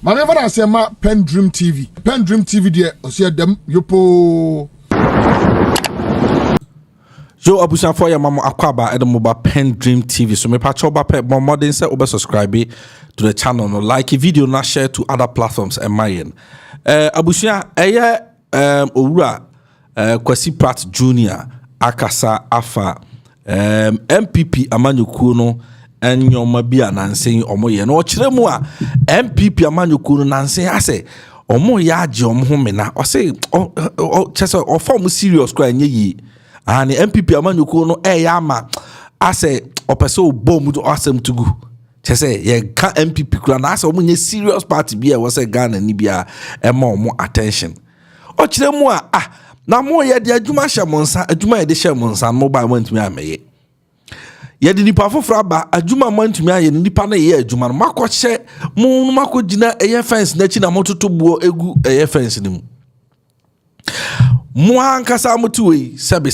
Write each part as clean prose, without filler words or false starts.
My never I say ma PENDREAM TV. PENDREAM TV there. I see them yopo. Yo abusan for your mama akwaba edomoba PENDREAM TV. So me patch over pe more than say over subscribe to the channel, no like a video, na share to other platforms and mine. Abusan owura Kwasi Pratt Jr. akasa afa NPP amanyuku no enyoma bi anansen omoye no okire mu a NPP amanyuku no nansen ase omo ya age omo ho mena o say chese o form serious kwa nye yi ani NPP amanyuku no ya ama ase opese obom do asem tugu chese ye ka NPP kura na ase omo nye serious party bi e wo say Ghana ni bia e ma omo attention okire mu a na mo ye de adwuma hye monsa adwuma ye de hye monsa mobile mantumi ameye ye de nipa foforo ba adwuma mantumi aye nipa na ye adwuma no makɔhye mo makɔgina eye fence na chi na mototo buo egu eye fence ni mu mo ankasa motuwe sebe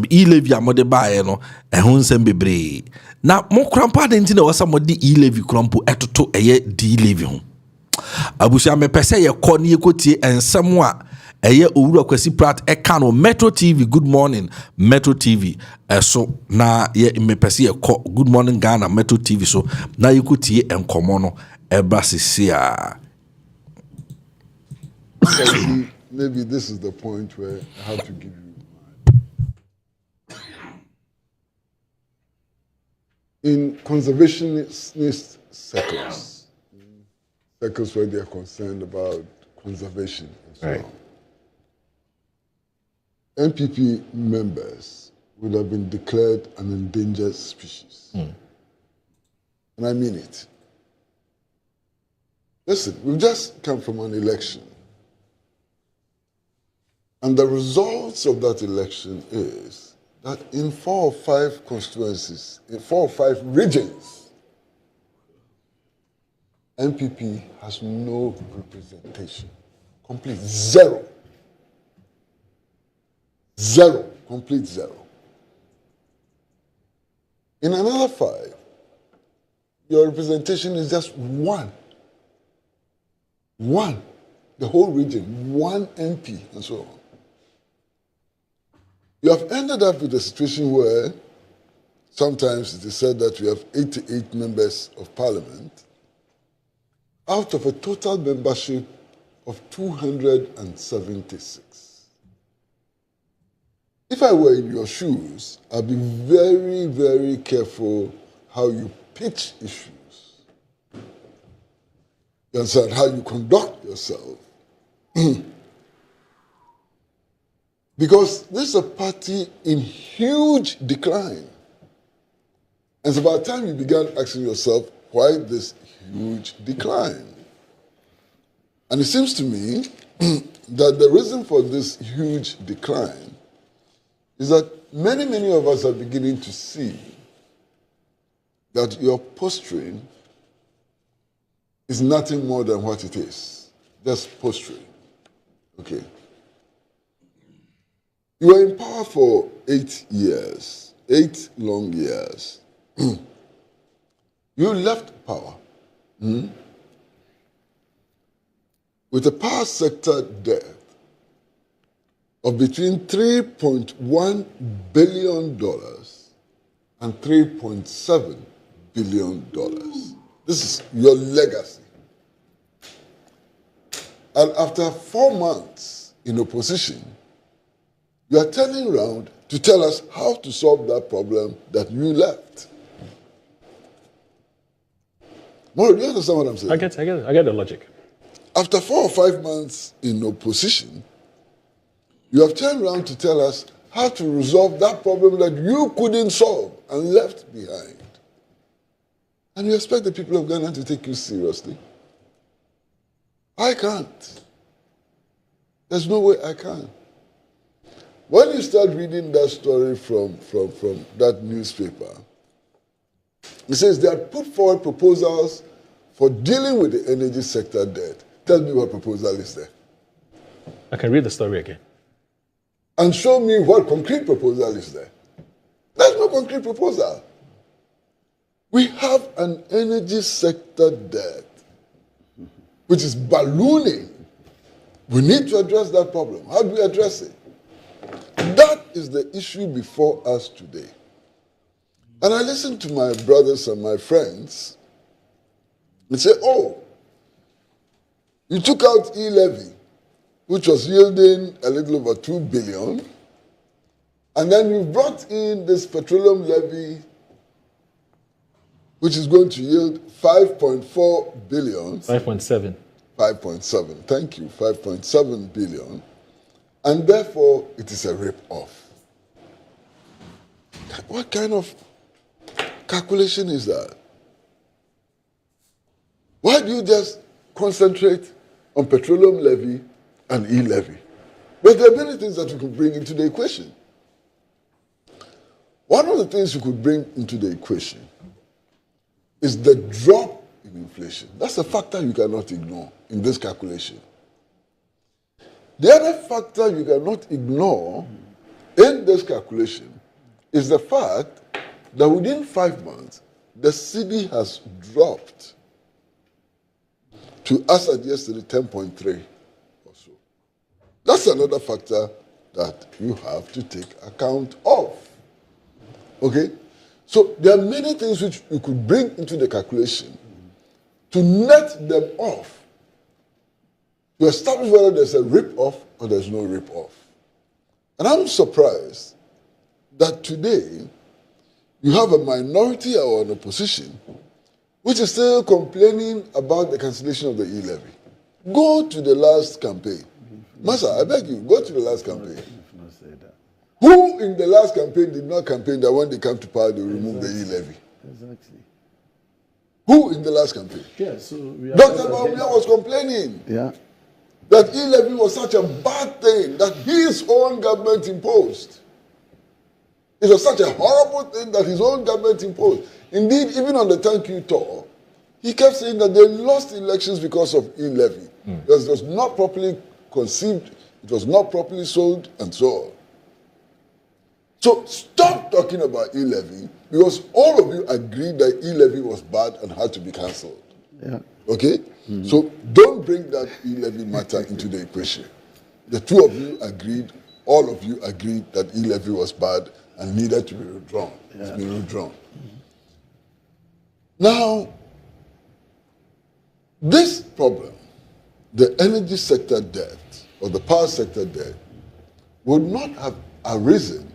e-levy amode baaye no ehun nsem bebre na mo krampa de nti na wasa mode e-levy krampo etoto eye d-levy ho abusia me pese ye kɔ ne ye kotie ensem a eye owura Kwasi Pratt no Metro TV. Good morning Metro TV. So na ye me pese ye kɔ Good Morning Ghana Metro TV. So na ye kotie enkomo no eba sisia. Maybe this is the point where I have to give you in conservationist circles where they are concerned about conservation and so on. NPP members would have been declared an endangered species. And I mean it. Listen, we've just come from an election. And the results of that election is that in 4 or 5 constituencies, in 4 or 5 regions, NPP has no representation. Complete zero. Zero. Complete zero. In another 5, your representation is just 1. 1. The whole region, 1 MP, and so on. You have ended up with a situation where sometimes it is said that we have 88 members of parliament out of a total membership of 276. If I were in your shoes, I'd be very, very careful how you pitch issues. You understand how you conduct yourself. Because this is a party in huge decline. And it's about time you began asking yourself, why this huge decline? And it seems to me that the reason for this huge decline is that many of us are beginning to see that your posturing is nothing more than what it is, just posturing. Okay. You were in power for 8 years, 8 long years. You left power with a power sector debt of between $3.1 billion and $3.7 billion. This is your legacy. And after 4 months in opposition, you are turning around to tell us how to solve that problem that you left. Moro, do you understand what I'm saying? I get the logic. After 4 or 5 months in opposition, you have turned around to tell us how to resolve that problem that you couldn't solve and left behind. And you expect the people of Ghana to take you seriously? I can't. There's no way I can. When you start reading that story from that newspaper, it says they had put forward proposals for dealing with the energy sector debt. Tell me what proposal is there. I can read the story again. And show me what concrete proposal is there. There's no concrete proposal. We have an energy sector debt which is ballooning. We need to address that problem. How do we address it? That is the issue before us today. And I listen to my brothers and my friends and say, oh, you took out e-levy, which was yielding a little over 2 billion, and then you brought in this petroleum levy, which is going to yield 5.4 billion. 5.7. 5.7, thank you, 5.7 billion, and therefore it is a rip-off. What kind of calculation is that? Why do you just concentrate on petroleum levy and e-levy? But there are many things that you could bring into the equation. One of the things you could bring into the equation is the drop in inflation. That's a factor you cannot ignore in this calculation. The other factor you cannot ignore in this calculation is the fact that within 5 months, the cedi has dropped to, as at yesterday, 10.3 or so. That's another factor that you have to take account of. Okay? So there are many things which you could bring into the calculation to net them off, to establish whether there's a rip-off or there's no rip-off. And I'm surprised that today you have a minority or an opposition which is still complaining about the cancellation of the e-levy. Go to the last campaign. Massa, I beg you, go to the last campaign. Who in the last campaign did not campaign that when they come to power, they remove the e-levy? Exactly. Who in the last campaign? Yeah, so we are Dr. Bawumia was complaining that e-levy was such a bad thing that his own government imposed. It was such a horrible thing that his own government imposed. Indeed, even on the thank you tour, he kept saying that they lost elections because of e-levy. Because it was not properly conceived, it was not properly sold, and so on. So stop talking about e-levy, because all of you agreed that e-levy was bad and had to be cancelled. Yeah. Okay? So don't bring that e-levy matter into the equation. The two of you agreed, all of you agreed that e-levy was bad and needed to be withdrawn. It's been withdrawn. Now, this problem, the energy sector debt or the power sector debt, would not have arisen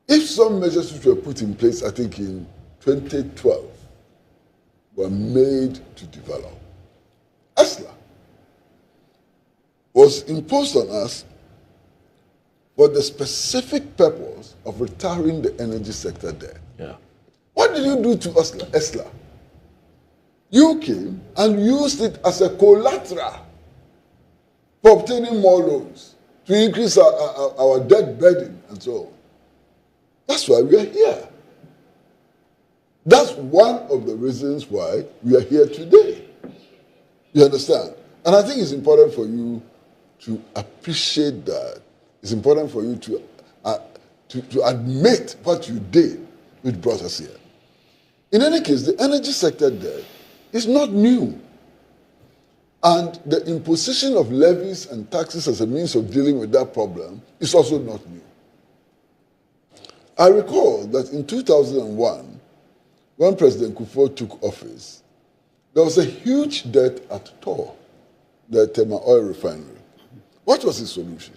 if some measures which were put in place, I think in 2012, were made to develop. ESLA was imposed on us for the specific purpose of retiring the energy sector debt. Yeah. What did you do to ESLA? You came and used it as a collateral for obtaining more loans to increase our debt burden and so on. That's why we are here. That's one of the reasons why we are here today. You understand? And I think it's important for you to appreciate that. It's important for you to admit what you did, which brought us here. In any case, the energy sector debt is not new. And the imposition of levies and taxes as a means of dealing with that problem is also not new. I recall that in 2001, when President Kufuor took office, there was a huge debt at Tor, the Tema oil refinery. What was the solution?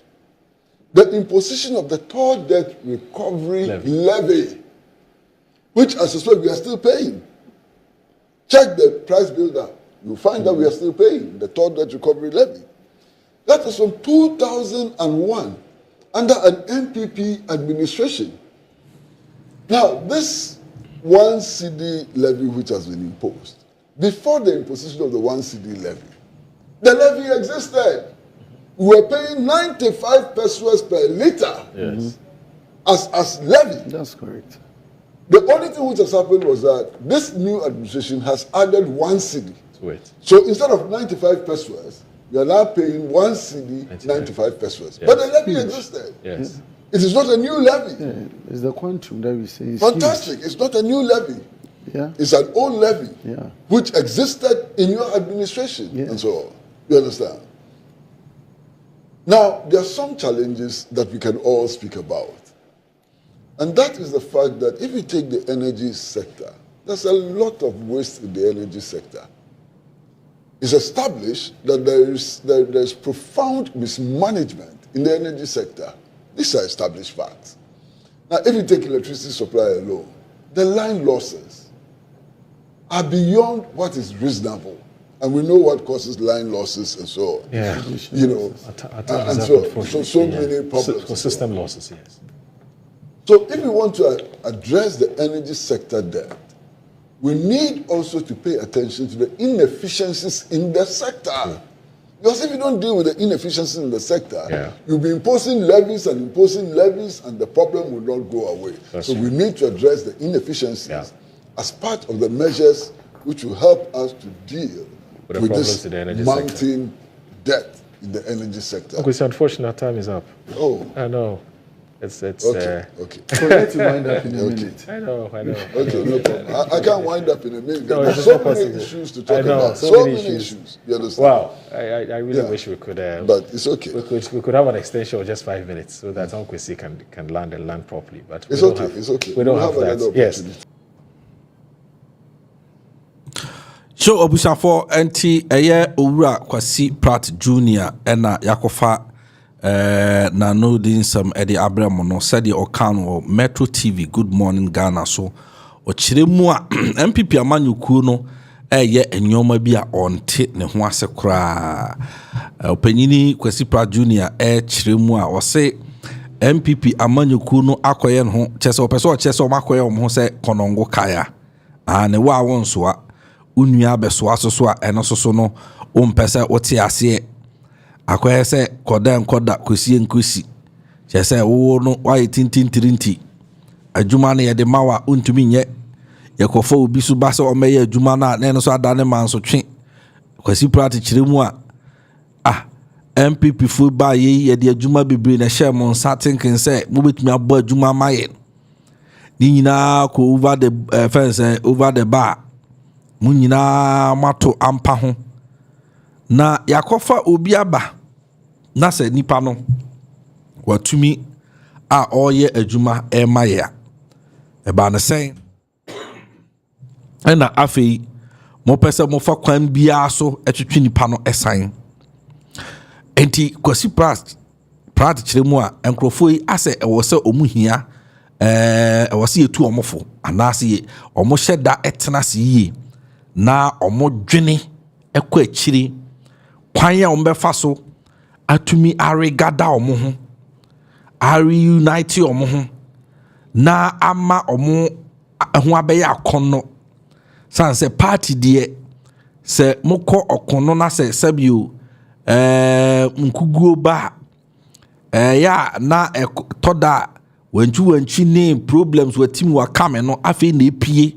The imposition of the Tor debt recovery levy, which I suspect we are still paying. Check the price builder. You'll find that we are still paying the Tor debt recovery levy. That was from 2001 under an NPP administration. Now, this 1 cedi levy which has been imposed, before the imposition of the 1 cedi levy, the levy existed. We were paying 95 pesos per litre as levy. That's correct. The only thing which has happened was that this new administration has added 1 cedi. Wait. So instead of 95 pesos, we are now paying 1 cedi, 95 pesos. Yes. But the levy existed. Yes. It is not a new levy. Yeah, it's the quantum that we say. Is Fantastic. It's not a new levy. Yeah. It's an old levy Yeah. which existed in your administration Yeah. and so on. You understand? Now, there are some challenges that we can all speak about. And that is the fact that if you take the energy sector, there's a lot of waste in the energy sector. It's established that there is profound mismanagement in the energy sector. These are established facts. Now, if you take electricity supply alone, the line losses are beyond what is reasonable. And we know what causes line losses and so on. Yeah. You know, and so many problems. For system losses, yes. So if we want to address the energy sector debt, we need also to pay attention to the inefficiencies in the sector. Because if you don't deal with the inefficiencies in the sector, you'll be imposing levies, and the problem will not go away. So we need to address the inefficiencies as part of the measures which will help us to deal with this mounting debt in the energy sector. Okay, so unfortunately, our time is up. Oh. I know. It's okay. So let's wind up in a minute. I know. Okay, no problem. I can't wind up in a minute. No, There's so many issues to talk about. So many issues. You understand? Wow. I really wish we could. But it's okay. We could have an extension of just 5 minutes so that Kwasi can land properly. But it's okay. It's okay. We don't have that. Yes. Show Obusafo NT eye Owura Kwasi Pratt Junior ena yakofa na no din some edi abramo no said o kan o Metro TV Good Morning Ghana so o kire mu a NPP amanyuku no eye enyoma bi a onte ne ho ase kra opanyini Kwasi Pratt Junior kire mu a o se NPP amanyuku no akoye no ho chese o pese o chese o makoye o ho se konongo kaya ne wa wonso a unua besoa so a eno so no o mpese o te ase akoye se koda kosie nkosi chese wo no wa tintintirinti adwuma na ye de mawa untumi nye yakofo obi so ba se o meye adwuma na ne no so adane manso twe Kwasi Pratt kiremu a NPP fu ba ye de adwuma bebre na hye mo nsa tinkin se mo betumi abo adwuma maye ni nyina ko over the fence over the bar mu nyina mato ampa ho na yakofa obi aba na se nipa no watumi a oye adwuma emaye eba na sen na afei mo pese mo fa kwan bia so etwetwe nipa no esan enti Kwasi Pratt kiremu a enkrofo yi ase ewo se omuhia ewo se yetu omofo anase omo hyeda etena se yi na omo dwene ekọ akiri kwan ya ombefa so atumi aregada omo ho ari unite omo ho na ama omo ho abeya akono sanse party de se mokọ okono na se sabio nkuguo ba ya na toda wanchi ne problems watim wa kame no afi na epie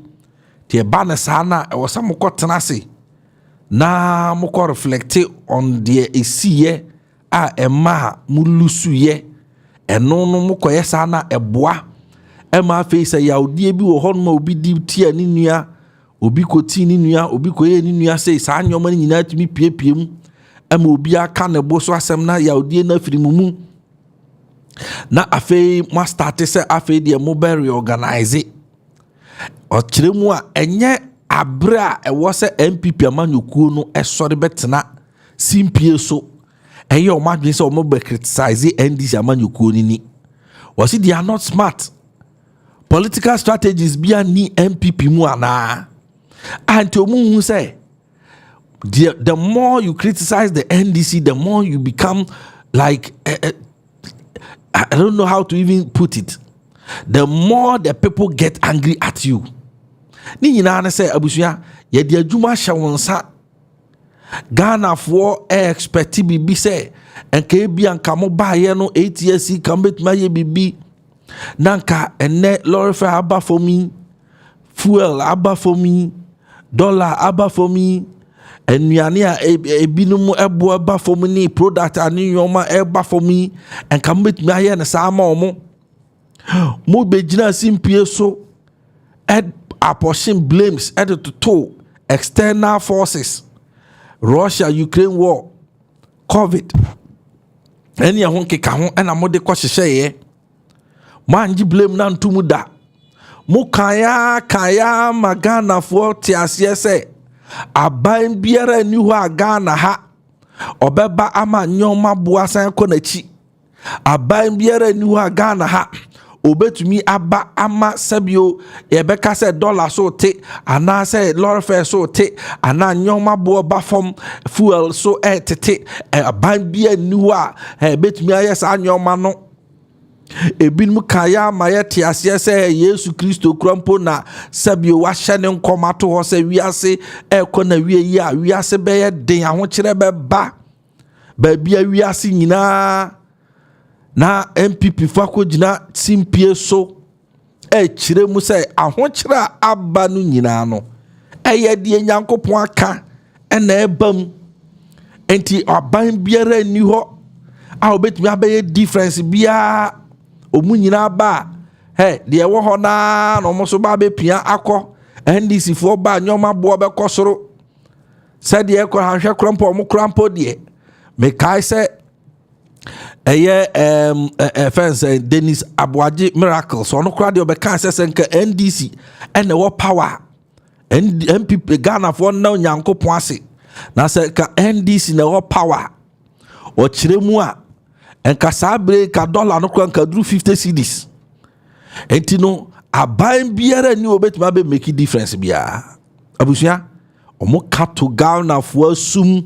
te ba na sana e wosa mokọ tenase na mokọ reflect on the esiye a ema mulusu ye eno no mokọ ye sana eboa ema face ya odie bi wo hon ma obi di tia ni nua obi ko ti ni nua obi ko ye ni nua say sa anyoma ni nyina tumi piepie mu ema obi aka ne bo so asem na ya odie na firi mu na afei mo start se afei de mo be reorganize o kire mu a enye abra e wo se NPP amanyuku no esore betena simpie so eye o madwen se o mo be criticize NDC amanyuku ni was it they are not smart political strategies bia ni NPP mu ana anti omu say the more you criticize the NDC the more you become like I don't know how to even put it. The more the people get angry at you. Ni nyina na say abusua ye de adwuma hye wonsa. Ghana for expect bibi say enka bi anka mo ba ye no ATC kan betuma ye bibi. Nanka enne lorry fare aba for me. Fuel aba for me. Dollar aba for me. Enuane a ebinum ebo eba for me ni product ani yoma eba for me and come with me aye na sa ma omo mo begina simpie so apportion blames to external forces, Russia, Ukraine war, COVID. Any a honky kahon and a mode koshe manji blame nan tumuda. Mukaya kaya magana for tiasiese. Abain biara ni wa Ghana ha. Obeba ama nyoma buasan konechi. Abain biara ni wa Ghana ha. Obetumi aba ama sabio yebeka se dollar so te ana se lorry fare so te ana nyoma bo ba from fuel so tete aban bia niwa betumi ayesa nyoma no ebinum kaya mayete ase se Yesu Kristo krampo na sabio wa hye ne nkomato ho se wiase ekona wie yi a wiase be ye den ahokere be ba bia wiase nyina na NPP fako jina simpie so chire mu se ahokyere aba no nyina no eye de nyankopon aka na ebam enti aban biara ni ho a obetumi abaye difference bia omu nyina ba de wo ho na no mo so ba be pia akọ NDC fo ba nyoma bo be kosoro se de ekọ hanhwe krampo mo krampo de me kai se fans Dennis Abuaji miracle so no crowd obeka senka NDC and the power NPP Ghana for now nyankopon ase na se ka NDC na wo power o kire mu a enka sabre ka dollar no kwanka duru 50 cedis enti no aban biara ni obetuma be make difference bia abusia omo kato Ghana for asum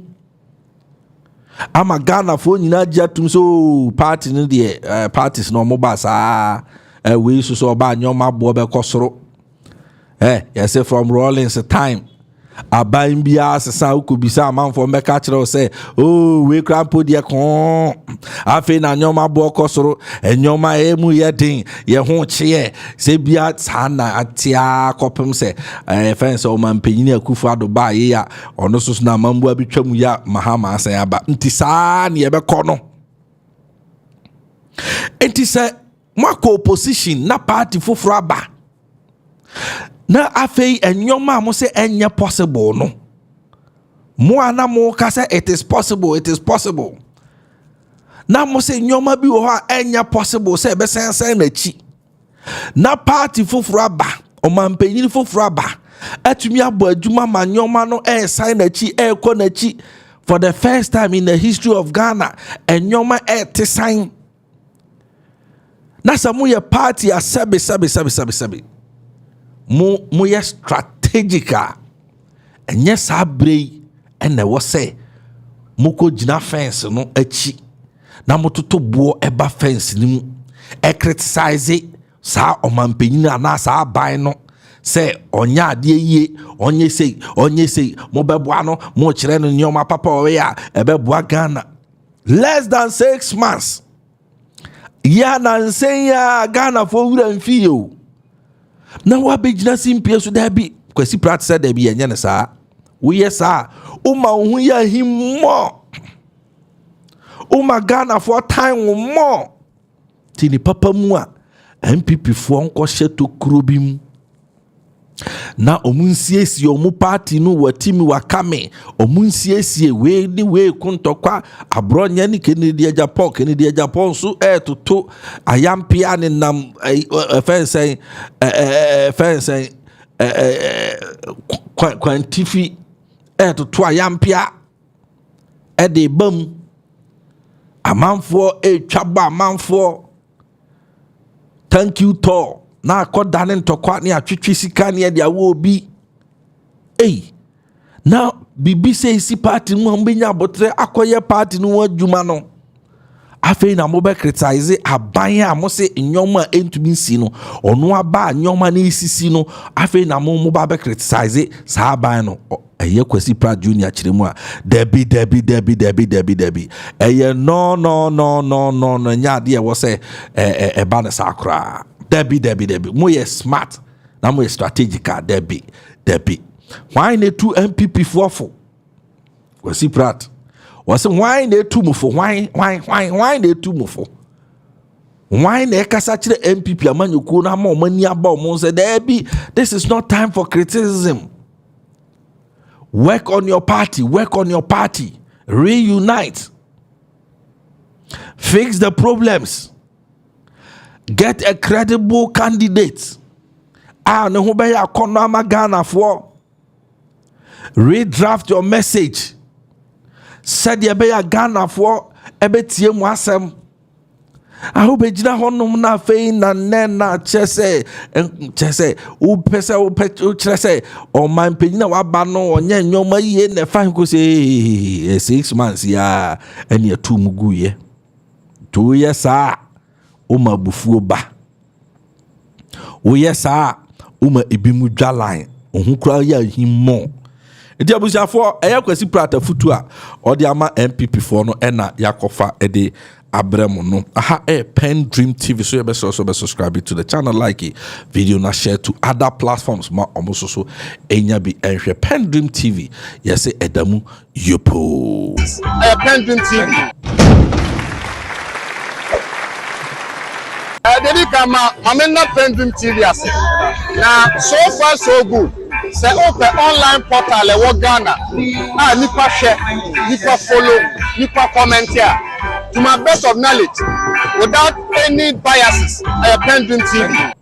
ama Ghana fo nyina jatum so party no de parties no mo ba sa we so ba nyoma bo be kosoro yes from Rollins time aban bia sesa ukubisa amanfo meka kire say oh we crampo de kon afi na nyoma bo kosoro enyoma emu ye din ye ho kye se bia sana atia kopem se fence o man penyini akufu ado ba ye ya ono so na mambu abetwam ya mahama asan aba nti sa ne ye be kono enti se mwako opposition na party foforo aba na afei enyoma mo se enye possible no mo ana mo ka se it is possible na mo se nyoma bi wo ha enye possible se be sensen na chi na party foforo aba o man penyini foforo aba atumi abo adwuma ma nyoma no sign na chi ekọ na chi for the first time in the history of Ghana enyoma te sign na samu ye party a sabe mo ye strategica enye sabre ene wo se mo ko gina fence no achi na mo toto bo eba fence ni mu criticize sa omanpenyina na sa ban no se onya ade yie onye sei mo beboa no mo kire no nyoma papa o ya ebeboa Ghana less than 6 months ya na nsenya Ghana for wura mfie o na wa begina simpie so da bi Kwasi Pratt said da bi enye ne saa we yes a uma hu ya himmo uma Ghana for time mo tini papa mu a NPP fo nko hyeto krobim na omunsiesie omu party no watimi wakame omunsiesie we ni we kuntokwa abronya ni Kennedy Japan so toto ayampia ne nam fence kwantifi toto ayampia de bam amanfo twaba amanfo thank you to na akoda ne ntokwa ne atwetwe sika ne de awo obi na bibi say si party mu ambenya abotre akoye party no adwuma no afei na mo be criticize aban a mo se nyoma entumi si no ono aba nyoma na isisi no afei na mo ba be criticize sa aban no eye Kwasi Pratt Junior kiremu a debi eye no nya de e wo se eba na sakra debi mo ye smart na mo ye strategic debi why ne two NPP for Kwasi Pratt was why they two move for why they two move for Why na ekasa chire NPP amanyuku na ma omani aba omo say there be this is not time for criticism. Work on your party, reunite, fix the problems, get a credible candidate. No ho be ya kono ama Ghana for. Redraft your message. Said ye be ya Ghana for ebetie mu asem. I hope ejina honum na fei na nena chese u chese o man pejina wa ba no onye nyoma yie na fa ko say 6 months ya ene atu mugu ye 2 years a o ma bufuo ba o yes a o ma ebimu dwalan ohun kura ya himmo edi abusiafo eya Kwasi Pratt afutu a odi ama NPP for no ena yakofa ede Abremo no. PENDREAM TV. So you best also subscribe to the channel, like it, video na share to other platforms. Ma almost also enya bi enhwe PENDREAM TV. Yes, Edamu Yopo. PENDREAM TV. Dedi kama mamena PENDREAM TV ase. Na so far so good. Say open online portal e wo Ghana. Nipa share, nipa follow, nipa comment here. To my best of knowledge, without any biases, PENDREAM TV.